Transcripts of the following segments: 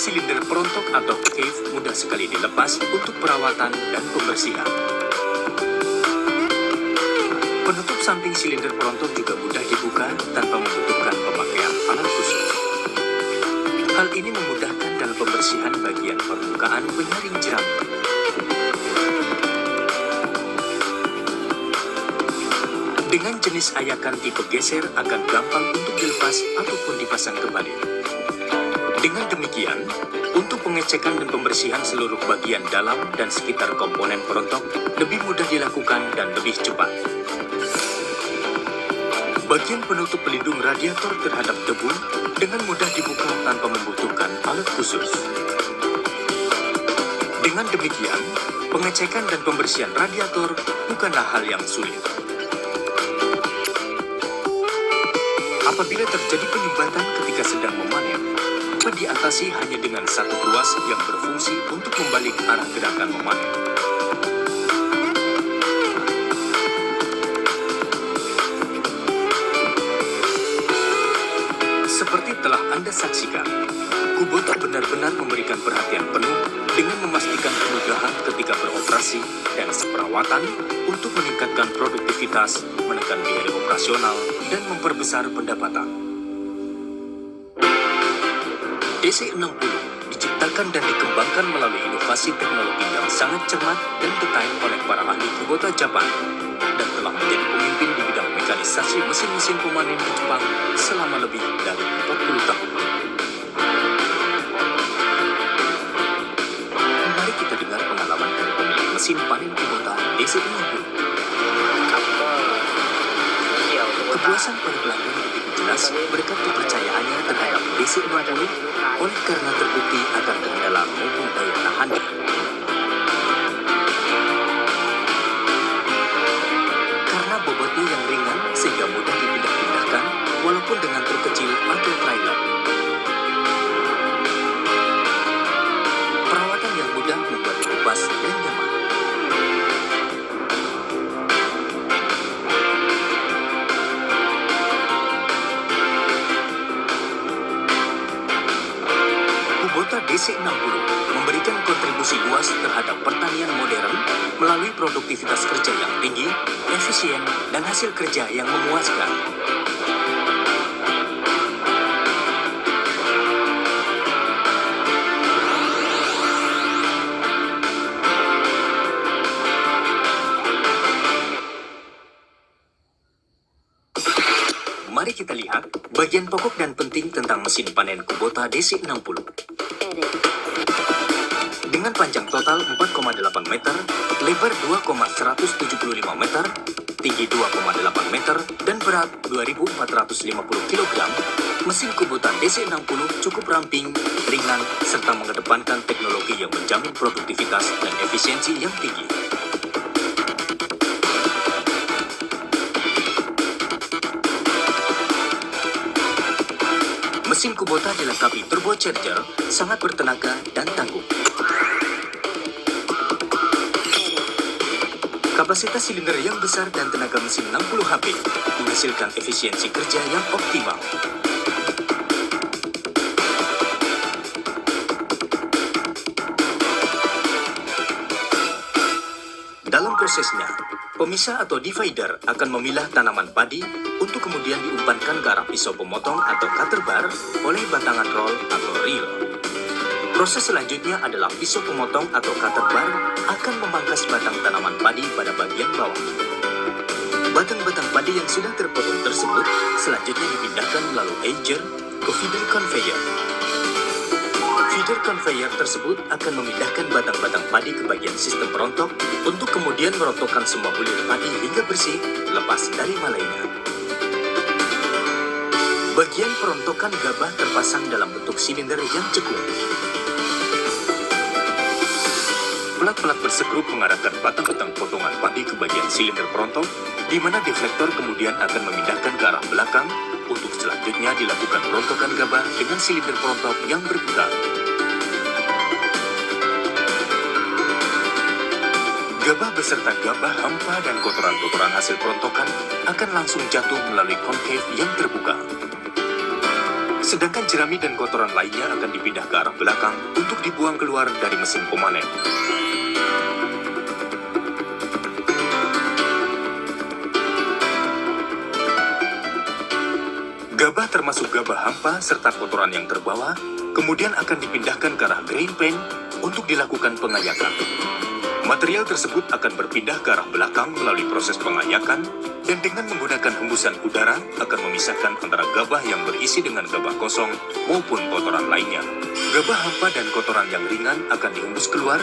silinder perontok atau cave mudah sekali dilepas untuk perawatan dan pembersihan. Penutup samping silinder perontok juga mudah dibuka tanpa membutuhkan pemakaian alat khusus. Hal ini memudahkan dalam pembersihan bagian permukaan penyaring jerami. Dengan jenis ayakan tipe geser akan gampang untuk dilepas ataupun dipasang kembali. Dengan demikian, untuk pengecekan dan pembersihan seluruh bagian dalam dan sekitar komponen perontok lebih mudah dilakukan dan lebih cepat. Bagian penutup pelindung radiator terhadap debu dengan mudah dibuka tanpa membutuhkan alat khusus. Dengan demikian, pengecekan dan pembersihan radiator bukanlah hal yang sulit. Apabila terjadi penyumbatan ketika sedang memanen, dapat diatasi hanya dengan satu tuas yang berfungsi untuk membalik arah gerakan memanen. Seperti telah Anda saksikan, Kubota benar-benar memberikan perhatian penuh dengan memastikan kemudahan ketika beroperasi dan perawatan untuk meningkatkan produktivitas, menekan biaya operasional, dan memperbesar pendapatan. DC60 diciptakan dan dikembangkan melalui inovasi teknologi yang sangat cermat dan detail oleh para ahli Kubota Jepang dan telah menjadi pemimpin di bidang mekanisasi mesin-mesin pemanen di Jepang selama lebih dari 40 tahun. Mari kita dengar pengalaman dari pemilik mesin panen Kubota DC60. Kepuasan para pelanggan begitu jelas berkat kepercayaannya terhadap DC60 oleh karena terbukti akan keandalan maupun daya tahannya. Karena bobotnya yang ringan sehingga mudah dipindah-pindahkan walaupun dengan truk kecil atau trailer. Perawatan yang mudah membuat kupas dan nyaman. Kubota DC60 memberikan kontribusi luas terhadap pertanian modern melalui produktivitas kerja yang tinggi, efisien, dan hasil kerja yang memuaskan. Mari kita lihat bagian pokok dan penting tentang mesin panen Kubota DC60. Dengan panjang total 4,8 meter, lebar 2,175 meter, tinggi 2,8 meter, dan berat 2.450 kg, mesin Kubota DC60 cukup ramping, ringan, serta mengedepankan teknologi yang menjamin produktivitas dan efisiensi yang tinggi. Mesin Kubota dilengkapi turbocharger, sangat bertenaga dan tangguh. Kapasitas silinder yang besar dan tenaga mesin 60 HP menghasilkan efisiensi kerja yang optimal. Dalam prosesnya, pemisah atau divider akan memilah tanaman padi untuk kemudian diumpankan ke arah pisau pemotong atau cutter bar oleh batangan roll atau reel. Proses selanjutnya adalah pisau pemotong atau cutter bar akan memangkas batang tanaman padi pada bagian bawah. Batang-batang padi yang sudah terpotong tersebut selanjutnya dipindahkan melalui ager ke feeder conveyor. Feeder conveyor tersebut akan memindahkan batang-batang padi ke bagian sistem perontok untuk kemudian merontokkan semua bulir padi hingga bersih, lepas dari malainya. Bagian perontokan gabah terpasang dalam bentuk silinder yang cekung. Pelat-pelat bersekrup mengarahkan batang-batang potongan padi ke bagian silinder perontok, di mana deflektor kemudian akan memindahkan ke arah belakang untuk selanjutnya dilakukan perontokan gabah dengan silinder perontok yang berputar. Gabah beserta gabah, hampa, dan kotoran-kotoran hasil perontokan akan langsung jatuh melalui concave yang terbuka. Sedangkan jerami dan kotoran lainnya akan dipindah ke arah belakang untuk dibuang keluar dari mesin pemanen. Gabah termasuk gabah hampa serta kotoran yang terbawa, kemudian akan dipindahkan ke arah grain pen untuk dilakukan pengayakan. Material tersebut akan berpindah ke arah belakang melalui proses pengayakan dan dengan menggunakan hembusan udara akan memisahkan antara gabah yang berisi dengan gabah kosong maupun kotoran lainnya. Gabah hampa dan kotoran yang ringan akan dihembus keluar,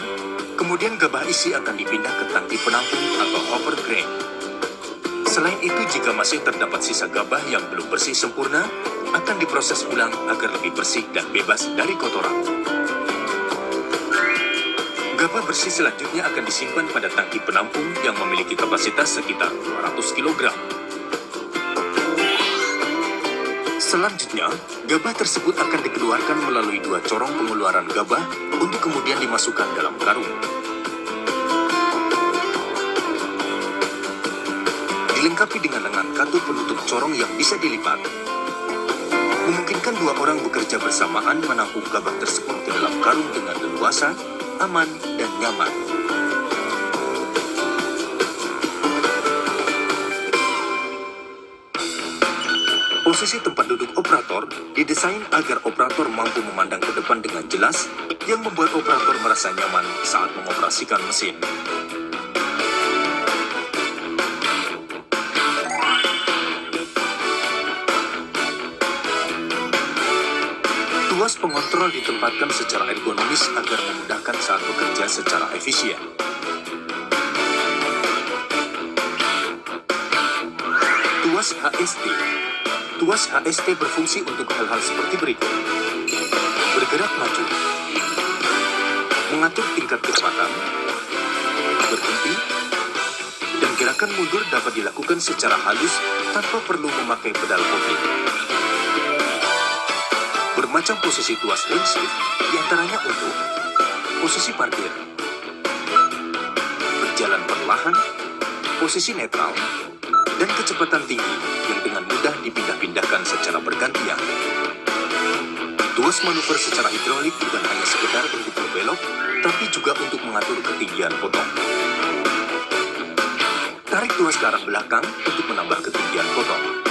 kemudian gabah isi akan dipindah ke tangki penampung atau hopper grain. Selain itu, jika masih terdapat sisa gabah yang belum bersih sempurna, akan diproses ulang agar lebih bersih dan bebas dari kotoran. Gabah bersih selanjutnya akan disimpan pada tangki penampung yang memiliki kapasitas sekitar 200 kg. Selanjutnya, gabah tersebut akan dikeluarkan melalui 2 corong pengeluaran gabah untuk kemudian dimasukkan dalam karung. Dilengkapi dengan lengan katup penutup corong yang bisa dilipat. Memungkinkan 2 orang bekerja bersamaan menampung gabah tersebut ke dalam karung dengan leluasa, aman, dan nyaman. Posisi tempat duduk operator didesain agar operator mampu memandang ke depan dengan jelas, yang membuat operator merasa nyaman saat mengoperasikan mesin. Tuas pengontrol ditempatkan secara ergonomis agar memudahkan saat bekerja secara efisien. Tuas HST. Tuas HST berfungsi untuk hal-hal seperti berikut. Bergerak maju, mengatur tingkat kecepatan, berhenti, dan gerakan mundur dapat dilakukan secara halus tanpa perlu memakai pedal kopling. Bermacam posisi tuas range shift, diantaranya untuk posisi parkir, berjalan perlahan, posisi netral, dan kecepatan tinggi yang dengan mudah dipindah-pindahkan secara bergantian. Tuas manuver secara hidrolik bukan hanya sekedar untuk berbelok, tapi juga untuk mengatur ketinggian potong. Tarik tuas ke arah belakang untuk menambah ketinggian potong.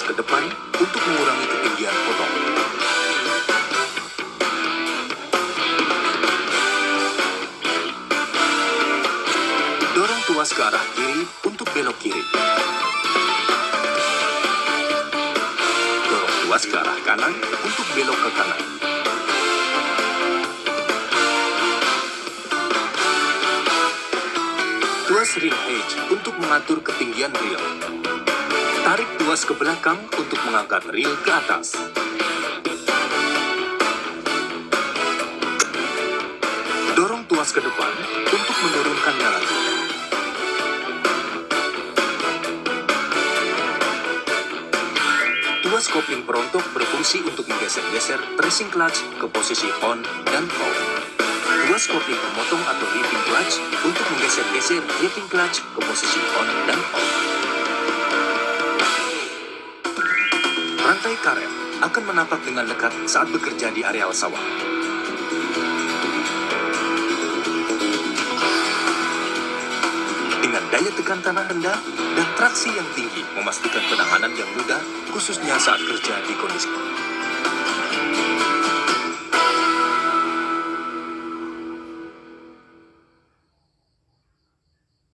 Ke depan untuk mengurangi ketinggian potong. Dorong tuas ke arah kiri untuk belok kiri. Dorong tuas ke arah kanan untuk belok ke kanan. Tuas reel edge untuk mengatur ketinggian reel. Tarik tuas ke belakang untuk mengangkat reel ke atas. Dorong tuas ke depan untuk menurunkannya lagi. Tuas kopling perontok berfungsi untuk menggeser-geser tracing clutch ke posisi on dan off. Tuas kopling pemotong atau ripping clutch untuk menggeser-geser ripping clutch ke posisi on dan off. Rantai karet akan menapak dengan lekat saat bekerja di areal sawah. Dengan daya tekan tanah rendah dan traksi yang tinggi memastikan penanganan yang mudah, khususnya saat kerja di kondisi